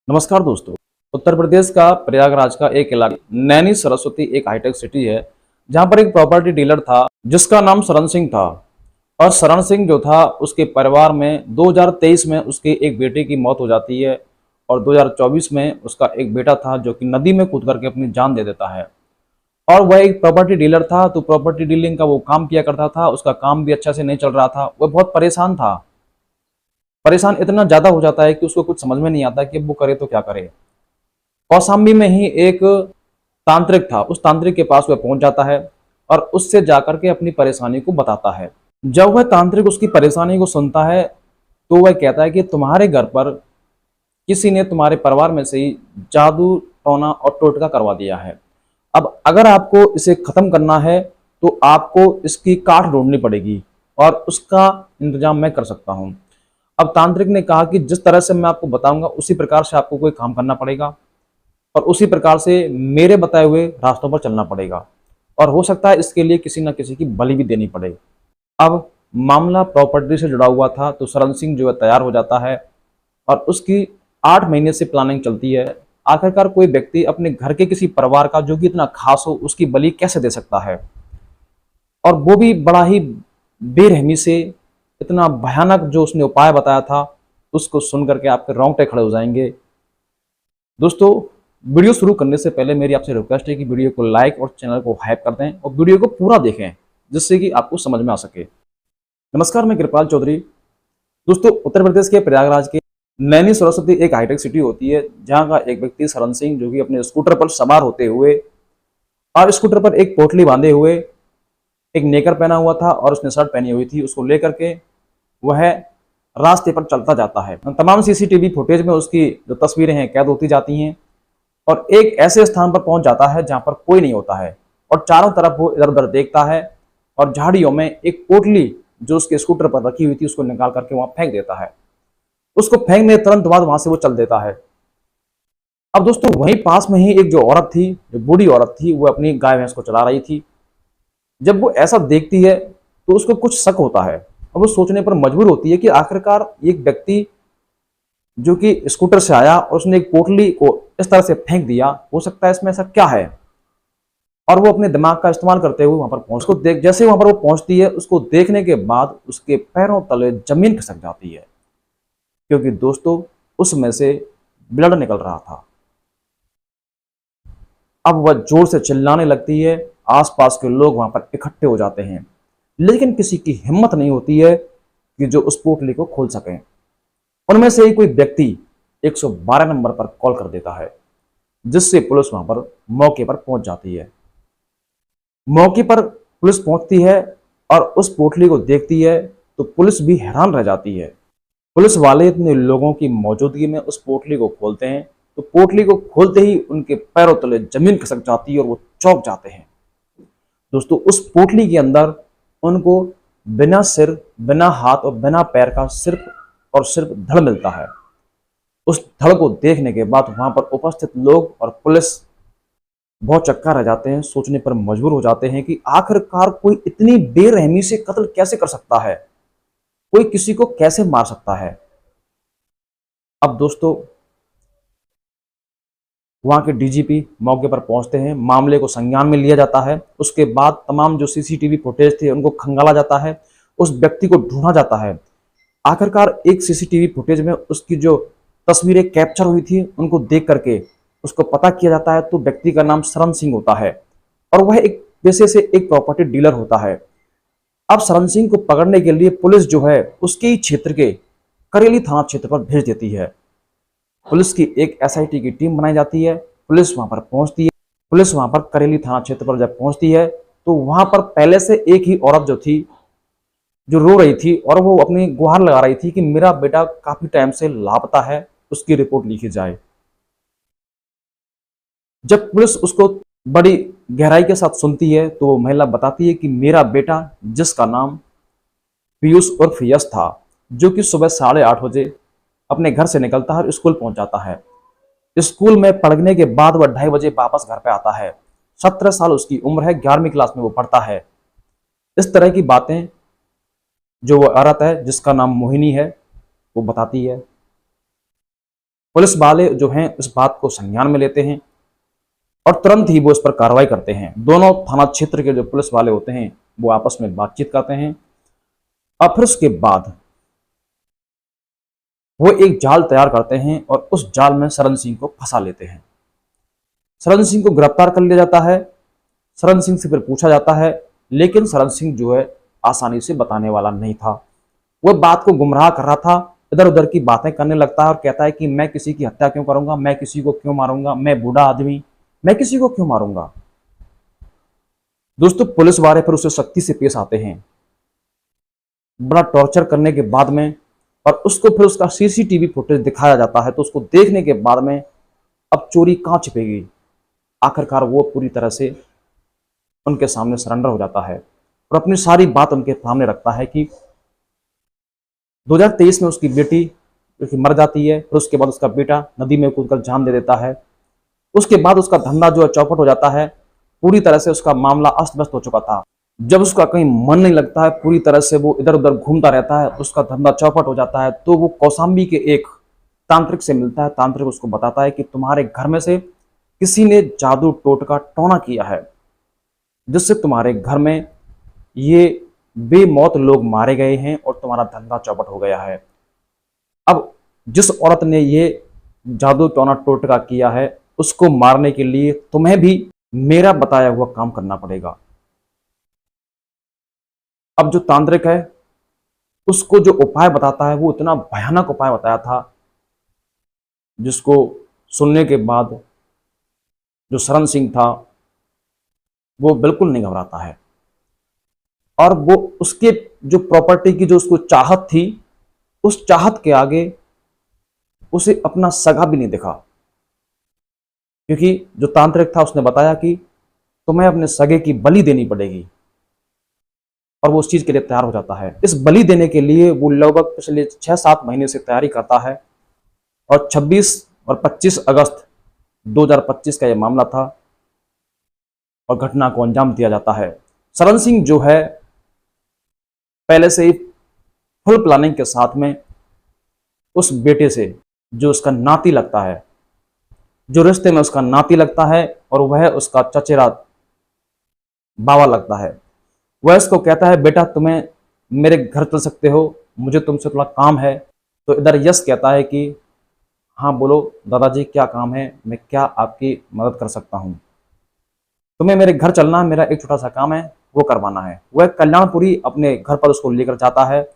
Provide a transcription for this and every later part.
नमस्कार दोस्तों। उत्तर प्रदेश का प्रयागराज का एक इलाका नैनी सरस्वती एक हाईटेक सिटी है, जहां पर एक प्रॉपर्टी डीलर था जिसका नाम शरण सिंह था। और शरण सिंह जो था उसके परिवार में 2023 में उसके एक बेटे की मौत हो जाती है और 2024 में उसका एक बेटा था जो कि नदी में कूद करके अपनी जान दे देता है। और वह एक प्रॉपर्टी डीलर था, तो प्रॉपर्टी डीलिंग का वो काम किया करता था। उसका काम भी अच्छा से नहीं चल रहा था, वह बहुत परेशान था। परेशान इतना ज्यादा हो जाता है कि उसको कुछ समझ में नहीं आता कि अब वो करे तो क्या करे। कौशाम्बी में ही एक तांत्रिक था, उस तांत्रिक के पास वह पहुंच जाता है और उससे जाकर के अपनी परेशानी को बताता है। जब वह तांत्रिक उसकी परेशानी को सुनता है तो वह कहता है कि तुम्हारे घर पर किसी ने तुम्हारे परिवार में से ही जादू टोना और टोटका करवा दिया है। अब अगर आपको इसे खत्म करना है तो आपको इसकी काठ ढूंढनी पड़ेगी और उसका इंतजाम मैं कर सकता हूँ। अब तांत्रिक ने कहा कि जिस तरह से मैं आपको बताऊंगा उसी प्रकार से आपको कोई काम करना पड़ेगा और उसी प्रकार से मेरे बताए हुए रास्तों पर चलना पड़ेगा और हो सकता है इसके लिए किसी न किसी की बलि भी देनी पड़े। अब मामला प्रॉपर्टी से जुड़ा हुआ था, तो शरण सिंह जो है तैयार हो जाता है और उसकी 8 महीने से प्लानिंग चलती है। आखिरकार कोई व्यक्ति अपने घर के किसी परिवार का जो कि इतना खास हो उसकी बलि कैसे दे सकता है, और वो भी बड़ा ही बेरहमी से। इतना भयानक जो उसने उपाय बताया था उसको सुन करके आपके रोंगटे खड़े हो जाएंगे। दोस्तों, वीडियो शुरू करने से पहले मेरी आपसे रिक्वेस्ट है कि वीडियो को लाइक और चैनल को हाइप कर दें और वीडियो को पूरा देखें जिससे कि आपको समझ में आ सके। नमस्कार, मैं कृपाल चौधरी। दोस्तों, उत्तर प्रदेश के प्रयागराज के नैनी सरस्वती एक हाईटेक सिटी होती है, जहां का एक व्यक्ति शरण सिंह जो कि अपने स्कूटर पर सवार होते हुए और स्कूटर पर एक पोटली बांधे हुए, एक नेकर पहना हुआ था और उसने शर्ट पहनी हुई थी, उसको लेकर के वह रास्ते पर चलता जाता है। तमाम सीसीटीवी फुटेज में उसकी जो तस्वीरें हैं कैद होती जाती हैं और एक ऐसे स्थान पर पहुंच जाता है जहां पर कोई नहीं होता है और चारों तरफ वो इधर उधर देखता है और झाड़ियों में एक पोटली जो उसके स्कूटर पर रखी हुई थी उसको निकाल करके वहां फेंक देता है। उसको फेंकने तुरंत बाद वहां से वो चल देता है। अब दोस्तों, वहीं पास में ही एक जो औरत थी, जो बूढ़ी औरत थी, वो अपनी गाय भैंस को चला रही थी। जब वो ऐसा देखती है तो उसको कुछ शक होता है और वो सोचने पर मजबूर होती है कि आखिरकार एक व्यक्ति जो कि स्कूटर से आया और उसने एक पोटली को इस तरह से फेंक दिया, हो सकता है इसमें ऐसा क्या है। और वो अपने दिमाग का इस्तेमाल करते हुए वहां पर पहुंच को देख जैसे वहां पर वो पहुंचती है, उसको देखने के बाद उसके पैरों तले जमीन खिसक जाती है, क्योंकि दोस्तों उसमें से ब्लड निकल रहा था। अब वह जोर से चिल्लाने लगती है, आसपास के लोग वहां पर इकट्ठे हो जाते हैं, लेकिन किसी की हिम्मत नहीं होती है कि जो उस पोटली को खोल सके। उनमें से ही कोई व्यक्ति 112 नंबर पर कॉल कर देता है, जिससे पुलिस वहां पर मौके पर पहुंच जाती है। मौके पर पुलिस पहुंचती है और उस पोटली को देखती है तो पुलिस भी हैरान रह जाती है। पुलिस वाले इतने लोगों की मौजूदगी में उस पोटली को खोलते हैं तो पोटली को खोलते ही उनके पैरों तले जमीन खिसक जाती है और वो चौंक जाते हैं। दोस्तों, उस पोटली के अंदर उनको बिना सिर, बिना हाथ और बिना पैर का सिर्फ और सिर्फ धड़ मिलता है। उस धड़ को देखने के बाद वहां पर उपस्थित लोग और पुलिस बहुत चक्का रह जाते हैं, सोचने पर मजबूर हो जाते हैं कि आखिरकार कोई इतनी बेरहमी से कत्ल कैसे कर सकता है, कोई किसी को कैसे मार सकता है। अब दोस्तों, वहां के डीजीपी मौके पर पहुंचते हैं, मामले को संज्ञान में लिया जाता है। उसके बाद तमाम जो सीसीटीवी फुटेज थे उनको खंगाला जाता है, उस व्यक्ति को ढूंढा जाता है। आखिरकार एक सीसीटीवी फुटेज में उसकी जो तस्वीरें कैप्चर हुई थी उनको देख करके उसको पता किया जाता है, तो व्यक्ति का नाम शरण सिंह होता है और वह एक पेशे से एक प्रॉपर्टी डीलर होता है। अब शरण सिंह को पकड़ने के लिए पुलिस जो है उसके ही क्षेत्र के करेली थाना क्षेत्र पर भेज देती है। पुलिस की एक एसआईटी की टीम बनाई जाती है, पुलिस वहां पर पहुंचती है। पुलिस वहां पर करेली थाना क्षेत्र पर जब पहुंचती है तो वहां पर पहले से एक ही औरत जो थी, जो रो रही थी और वो अपनी गुहार लगा रही थी कि मेरा बेटा काफी टाइम से लापता है, उसकी रिपोर्ट लिखी जाए। जब पुलिस उसको बड़ी गहराई के साथ सुनती है तो वो महिला बताती है कि मेरा बेटा, जिसका नाम पीयूष उर्फ यश था, जो कि सुबह 8:30 बजे अपने घर से निकलता है और स्कूल पहुंच जाता है। स्कूल में पढ़ने के बाद वह 2:30 बजे वापस घर पे आता है। 17 साल उसकी उम्र है, 11वीं क्लास में वो पढ़ता है। इस तरह की बातें जो वो औरत है जिसका नाम मोहिनी है वो बताती है। पुलिस वाले जो हैं इस बात को संज्ञान में लेते हैं और तुरंत ही वो इस पर कार्रवाई करते हैं। दोनों थाना क्षेत्र के जो पुलिस वाले होते हैं वो आपस में बातचीत करते हैं और फिर उसके बाद वो एक जाल तैयार करते हैं और उस जाल में शरण सिंह को फंसा लेते हैं। शरण सिंह को गिरफ्तार कर लिया जाता है। शरण सिंह से फिर पूछा जाता है, लेकिन शरण सिंह जो है आसानी से बताने वाला नहीं था। वह बात को गुमराह कर रहा था, इधर उधर की बातें करने लगता है और कहता है कि मैं किसी की हत्या क्यों करूंगा, मैं किसी को क्यों मारूंगा, मैं बूढ़ा आदमी, मैं किसी को क्यों मारूंगा। दोस्तों पुलिस वाले फिर उसे सख्ती से पेश आते हैं, बड़ा टॉर्चर करने के बाद में, और उसको फिर उसका सीसीटीवी फुटेज दिखाया जाता है। तो उसको देखने के बाद में अब चोरी कहाँ छिपेगी, आखिरकार वो पूरी तरह से उनके सामने सरेंडर हो जाता है और अपनी सारी बात उनके सामने रखता है कि 2023 में उसकी बेटी मर जाती है, फिर उसके बाद उसका बेटा नदी में कूदकर जान दे देता है। उसके बाद उसका धंधा जो है चौपट हो जाता है, पूरी तरह से उसका मामला अस्त व्यस्त हो चुका था। जब उसका कहीं मन नहीं लगता है, पूरी तरह से वो इधर उधर घूमता रहता है, उसका धंधा चौपट हो जाता है। तो वो कौशाम्बी के एक तांत्रिक से मिलता है। तांत्रिक उसको बताता है कि तुम्हारे घर में से किसी ने जादू टोटका टोना किया है, जिससे तुम्हारे घर में ये बेमौत लोग मारे गए हैं और तुम्हारा धंधा चौपट हो गया है। अब जिस औरत ने ये जादू टोना टोटका किया है उसको मारने के लिए तुम्हें भी मेरा बताया हुआ काम करना पड़ेगा। अब जो तांत्रिक है उसको जो उपाय बताता है वो इतना भयानक उपाय बताया था, जिसको सुनने के बाद जो शरण सिंह था वो बिल्कुल नहीं घबराता है और वो उसके जो प्रॉपर्टी की जो उसको चाहत थी, उस चाहत के आगे उसे अपना सगा भी नहीं दिखा। क्योंकि जो तांत्रिक था उसने बताया कि तुम्हें अपने सगे की बलि देनी पड़ेगी और वो उस चीज के लिए तैयार हो जाता है। इस बलि देने के लिए वो लगभग पिछले 6-7 महीने से तैयारी करता है और 26 और 25 अगस्त 2025 का यह मामला था और घटना को अंजाम दिया जाता है। शरण सिंह जो है पहले से ही फुल प्लानिंग के साथ में उस बेटे से जो उसका नाती लगता है, जो रिश्ते में उसका नाती लगता है और वह उसका चचेरा बाबा लगता है, वह इसको कहता है बेटा तुम्हें मेरे घर चल सकते हो, मुझे तुमसे थोड़ा काम है। तो इधर यश कहता है कि हाँ बोलो दादाजी क्या काम है, मैं क्या आपकी मदद कर सकता हूँ। तुम्हें मेरे घर चलना है, मेरा एक छोटा सा काम है वो करवाना है। वह कल्याणपुरी अपने घर पर उसको लेकर जाता है।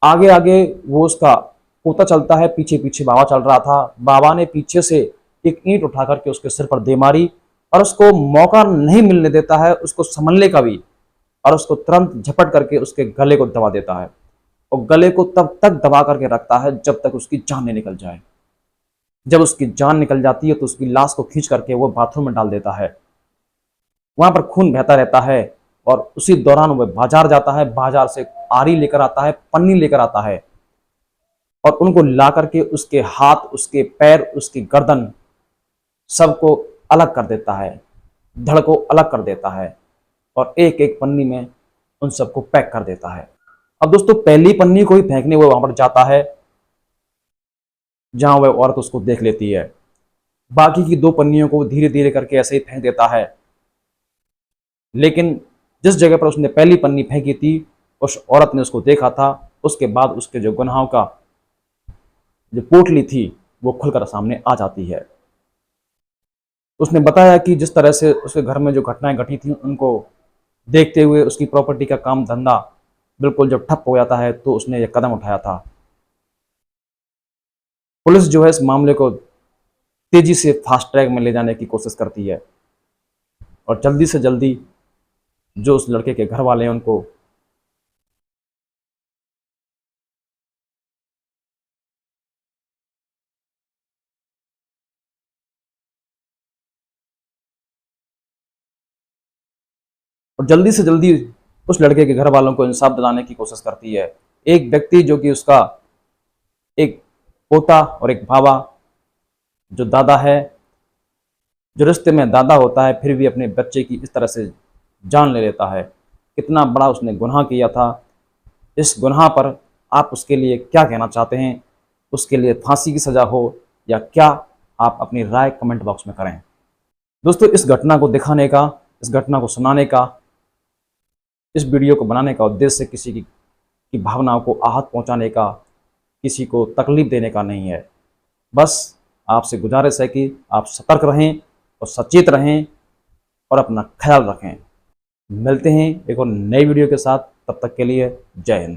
आगे आगे वो उसका पोता चलता है, पीछे पीछे बाबा चल रहा था। बाबा ने पीछे से एक ईंट उठा करके उसके सिर पर दे मारी और उसको मौका नहीं मिलने देता है उसको संभलने का भी, और उसको तुरंत झपट करके उसके गले को दबा देता है और गले को तब तक दबा करके रखता है जब तक उसकी जान नहीं निकल जाए। जब उसकी जान निकल जाती है तो उसकी लाश को खींच करके वो बाथरूम में डाल देता है। वहां पर खून बहता रहता है और उसी दौरान वह बाजार जाता है, बाजार से आरी लेकर आता है, पन्नी लेकर आता है और उनको ला करके उसके हाथ, उसके पैर, उसकी गर्दन सबको अलग कर देता है, धड़ को अलग कर देता है और एक एक पन्नी में उन सबको पैक कर देता है। अब दोस्तों पहली पन्नी को ही फेंकने वो वहां पर जाता है जहां वह औरत उसको देख लेती है। बाकी की 2 पन्नियों को धीरे धीरे करके ऐसे ही फेंक देता है, लेकिन जिस जगह पर उसने पहली पन्नी फेंकी थी उस औरत ने उसको देखा था। उसके बाद उसके जो गुनाहों का जो पोटली थी वो खुलकर सामने आ जाती है। उसने बताया कि जिस तरह से उसके घर में जो घटनाएं घटी थी उनको देखते हुए उसकी प्रॉपर्टी का काम धंधा बिल्कुल जब ठप हो जाता है तो उसने यह कदम उठाया था। पुलिस जो है इस मामले को तेजी से फास्ट ट्रैक में ले जाने की कोशिश करती है और जल्दी से जल्दी जो उस लड़के के घर वाले हैं उनको और जल्दी से जल्दी उस लड़के के घर वालों को इंसाफ दिलाने की कोशिश करती है। एक व्यक्ति जो कि उसका एक पोता और एक बाबा जो दादा है, जो रिश्ते में दादा होता है फिर भी अपने बच्चे की इस तरह से जान ले लेता है। कितना बड़ा उसने गुनाह किया था। इस गुनाह पर आप उसके लिए क्या कहना चाहते हैं? उसके लिए फांसी की सज़ा हो या क्या आप अपनी राय कमेंट बॉक्स में करें। दोस्तों, इस घटना को दिखाने का, इस घटना को सुनाने का, इस वीडियो को बनाने का उद्देश्य किसी की भावनाओं को आहत पहुंचाने का, किसी को तकलीफ देने का नहीं है। बस आपसे गुजारिश है कि आप सतर्क रहें और सचेत रहें और अपना ख्याल रखें। मिलते हैं एक और नई वीडियो के साथ, तब तक के लिए जय हिंद।